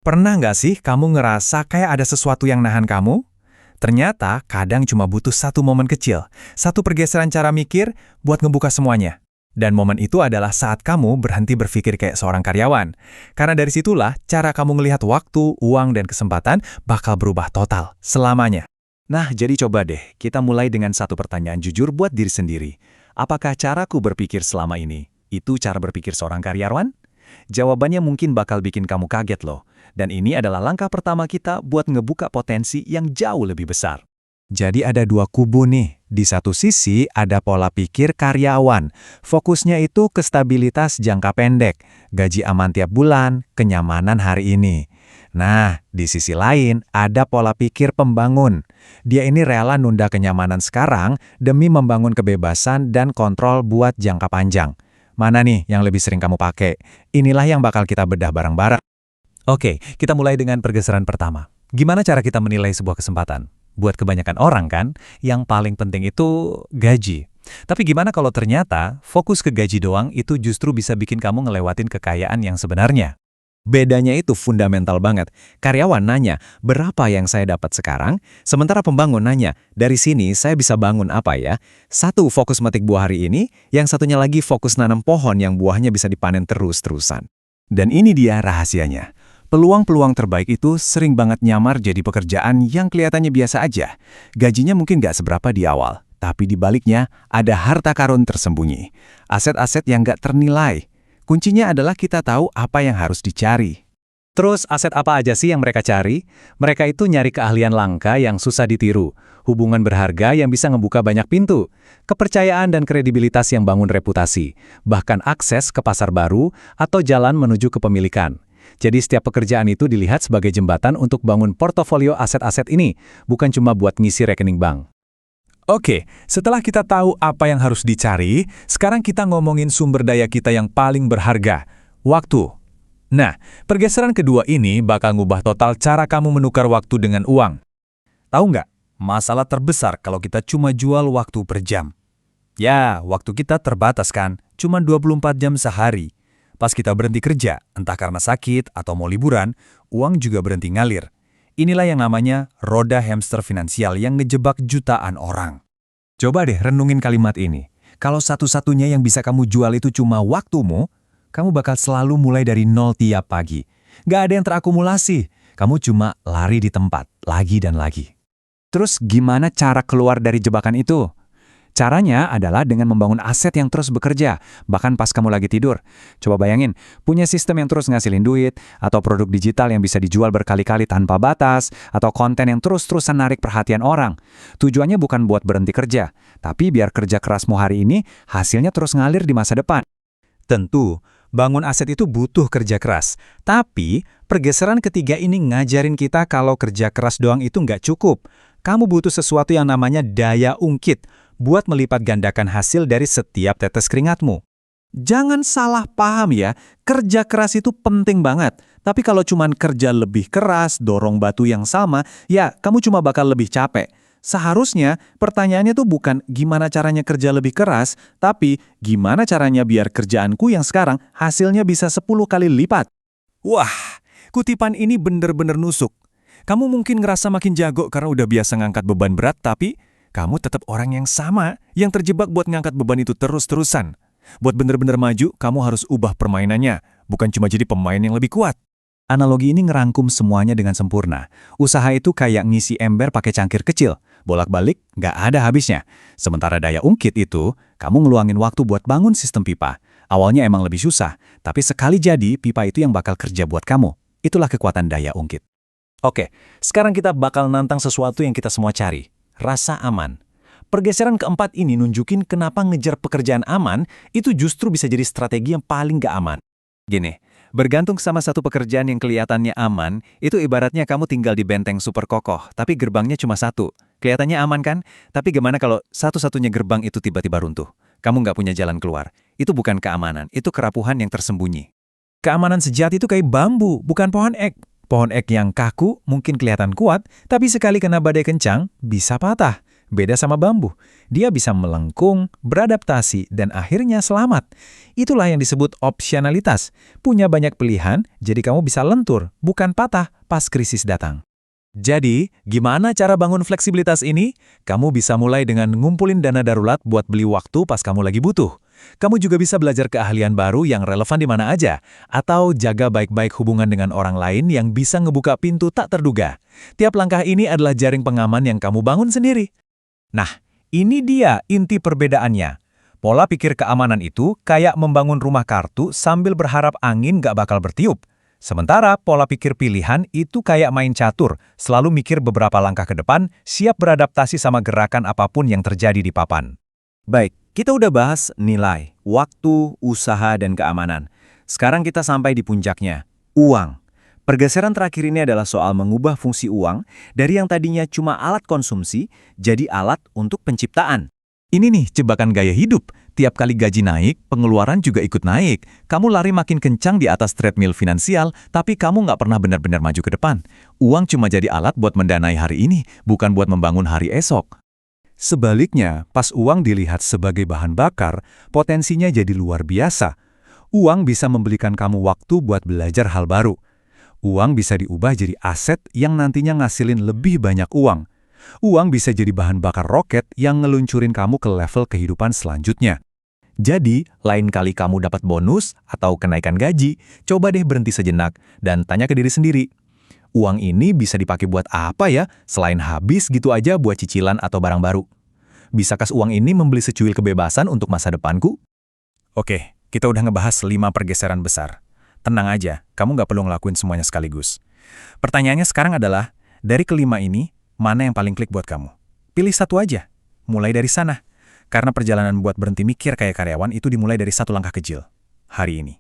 Pernah nggak sih kamu ngerasa kayak ada sesuatu yang nahan kamu? Ternyata kadang cuma butuh satu momen kecil, satu pergeseran cara mikir buat ngebuka semuanya. Dan momen itu adalah saat kamu berhenti berpikir kayak seorang karyawan. Karena dari situlah cara kamu ngelihat waktu, uang, dan kesempatan bakal berubah total, selamanya. Nah, jadi coba deh, kita mulai dengan satu pertanyaan jujur buat diri sendiri. Apakah caraku berpikir selama ini, itu cara berpikir seorang karyawan? Jawabannya mungkin bakal bikin kamu kaget loh. Dan ini adalah langkah pertama kita buat ngebuka potensi yang jauh lebih besar. Jadi ada dua kubu nih. Di satu sisi ada pola pikir karyawan. Fokusnya itu ke stabilitas jangka pendek, gaji aman tiap bulan, kenyamanan hari ini. Nah, di sisi lain ada pola pikir pembangun. Dia ini rela nunda kenyamanan sekarang demi membangun kebebasan dan kontrol buat jangka panjang. Mana nih yang lebih sering kamu pakai? Inilah yang bakal kita bedah bareng-bareng. Oke, kita mulai dengan pergeseran pertama. Gimana cara kita menilai sebuah kesempatan? Buat kebanyakan orang kan, yang paling penting itu gaji. Tapi gimana kalau ternyata fokus ke gaji doang itu justru bisa bikin kamu ngelewatin kekayaan yang sebenarnya? Bedanya itu fundamental banget. Karyawan nanya, berapa yang saya dapat sekarang? Sementara pembangun nanya, dari sini saya bisa bangun apa ya? Satu fokus metik buah hari ini, yang satunya lagi fokus nanam pohon yang buahnya bisa dipanen terus-terusan. Dan ini dia rahasianya. Peluang-peluang terbaik itu sering banget nyamar jadi pekerjaan yang kelihatannya biasa aja. Gajinya mungkin nggak seberapa di awal, tapi di baliknya ada harta karun tersembunyi. Aset-aset yang nggak ternilai. Kuncinya adalah kita tahu apa yang harus dicari. Terus aset apa aja sih yang mereka cari? Mereka itu nyari keahlian langka yang susah ditiru, hubungan berharga yang bisa ngebuka banyak pintu, kepercayaan dan kredibilitas yang bangun reputasi, bahkan akses ke pasar baru atau jalan menuju kepemilikan. Jadi setiap pekerjaan itu dilihat sebagai jembatan untuk bangun portofolio aset-aset ini, bukan cuma buat ngisi rekening bank. Oke, setelah kita tahu apa yang harus dicari, sekarang kita ngomongin sumber daya kita yang paling berharga, waktu. Nah, pergeseran kedua ini bakal ngubah total cara kamu menukar waktu dengan uang. Tahu nggak, masalah terbesar kalau kita cuma jual waktu per jam. Ya, waktu kita terbatas kan, cuma 24 jam sehari. Pas kita berhenti kerja, entah karena sakit atau mau liburan, uang juga berhenti ngalir. Inilah yang namanya roda hamster finansial yang ngejebak jutaan orang. Coba deh renungin kalimat ini. Kalau satu-satunya yang bisa kamu jual itu cuma waktumu, kamu bakal selalu mulai dari nol tiap pagi. Gak ada yang terakumulasi. Kamu cuma lari di tempat, lagi dan lagi. Terus gimana cara keluar dari jebakan itu? Caranya adalah dengan membangun aset yang terus bekerja, bahkan pas kamu lagi tidur. Coba bayangin, punya sistem yang terus ngasilin duit, atau produk digital yang bisa dijual berkali-kali tanpa batas, atau konten yang terus-terusan narik perhatian orang. Tujuannya bukan buat berhenti kerja, tapi biar kerja kerasmu hari ini, hasilnya terus ngalir di masa depan. Tentu, bangun aset itu butuh kerja keras. Tapi, pergeseran ketiga ini ngajarin kita kalau kerja keras doang itu nggak cukup. Kamu butuh sesuatu yang namanya daya ungkit, buat melipat gandakan hasil dari setiap tetes keringatmu. Jangan salah paham ya, kerja keras itu penting banget. Tapi kalau cuman kerja lebih keras, dorong batu yang sama, ya kamu cuma bakal lebih capek. Seharusnya pertanyaannya tuh bukan gimana caranya kerja lebih keras, tapi gimana caranya biar kerjaanku yang sekarang hasilnya bisa 10 kali lipat. Wah, kutipan ini bener-bener nusuk. Kamu mungkin ngerasa makin jago karena udah biasa ngangkat beban berat, tapi kamu tetap orang yang sama, yang terjebak buat ngangkat beban itu terus-terusan. Buat bener-bener maju, kamu harus ubah permainannya, bukan cuma jadi pemain yang lebih kuat. Analogi ini ngerangkum semuanya dengan sempurna. Usaha itu kayak ngisi ember pakai cangkir kecil, bolak-balik nggak ada habisnya. Sementara daya ungkit itu, kamu ngeluangin waktu buat bangun sistem pipa. Awalnya emang lebih susah, tapi sekali jadi, pipa itu yang bakal kerja buat kamu. Itulah kekuatan daya ungkit. Oke, sekarang kita bakal nantang sesuatu yang kita semua cari. Rasa aman. Pergeseran keempat ini nunjukin kenapa ngejar pekerjaan aman itu justru bisa jadi strategi yang paling gak aman. Gini, bergantung sama satu pekerjaan yang kelihatannya aman, itu ibaratnya kamu tinggal di benteng super kokoh, tapi gerbangnya cuma satu. Kelihatannya aman kan? Tapi gimana kalau satu-satunya gerbang itu tiba-tiba runtuh? Kamu nggak punya jalan keluar. Itu bukan keamanan, itu kerapuhan yang tersembunyi. Keamanan sejati itu kayak bambu, bukan pohon ek. Pohon ek yang kaku mungkin kelihatan kuat, tapi sekali kena badai kencang, bisa patah. Beda sama bambu, dia bisa melengkung, beradaptasi, dan akhirnya selamat. Itulah yang disebut opsionalitas. Punya banyak pilihan, jadi kamu bisa lentur, bukan patah pas krisis datang. Jadi, gimana cara bangun fleksibilitas ini? Kamu bisa mulai dengan ngumpulin dana darurat buat beli waktu pas kamu lagi butuh. Kamu juga bisa belajar keahlian baru yang relevan di mana aja, atau jaga baik-baik hubungan dengan orang lain yang bisa ngebuka pintu tak terduga. Tiap langkah ini adalah jaring pengaman yang kamu bangun sendiri. Nah, ini dia inti perbedaannya. Pola pikir keamanan itu kayak membangun rumah kartu sambil berharap angin gak bakal bertiup. Sementara pola pikir pilihan itu kayak main catur, selalu mikir beberapa langkah ke depan, siap beradaptasi sama gerakan apapun yang terjadi di papan. Baik, kita udah bahas nilai, waktu, usaha, dan keamanan. Sekarang kita sampai di puncaknya, uang. Pergeseran terakhir ini adalah soal mengubah fungsi uang dari yang tadinya cuma alat konsumsi jadi alat untuk penciptaan. Ini nih jebakan gaya hidup. Tiap kali gaji naik, pengeluaran juga ikut naik. Kamu lari makin kencang di atas treadmill finansial, tapi kamu nggak pernah benar-benar maju ke depan. Uang cuma jadi alat buat mendanai hari ini, bukan buat membangun hari esok. Sebaliknya, pas uang dilihat sebagai bahan bakar, potensinya jadi luar biasa. Uang bisa membelikan kamu waktu buat belajar hal baru. Uang bisa diubah jadi aset yang nantinya ngasilin lebih banyak uang. Uang bisa jadi bahan bakar roket yang ngeluncurin kamu ke level kehidupan selanjutnya. Jadi, lain kali kamu dapat bonus atau kenaikan gaji, coba deh berhenti sejenak dan tanya ke diri sendiri. Uang ini bisa dipakai buat apa ya, selain habis gitu aja buat cicilan atau barang baru? Bisakah uang ini membeli secuil kebebasan untuk masa depanku? Oke, kita udah ngebahas 5 pergeseran besar. Tenang aja, kamu nggak perlu ngelakuin semuanya sekaligus. Pertanyaannya sekarang adalah, dari kelima ini, mana yang paling klik buat kamu? Pilih satu aja, mulai dari sana. Karena perjalanan buat berhenti mikir kayak karyawan itu dimulai dari satu langkah kecil. Hari ini.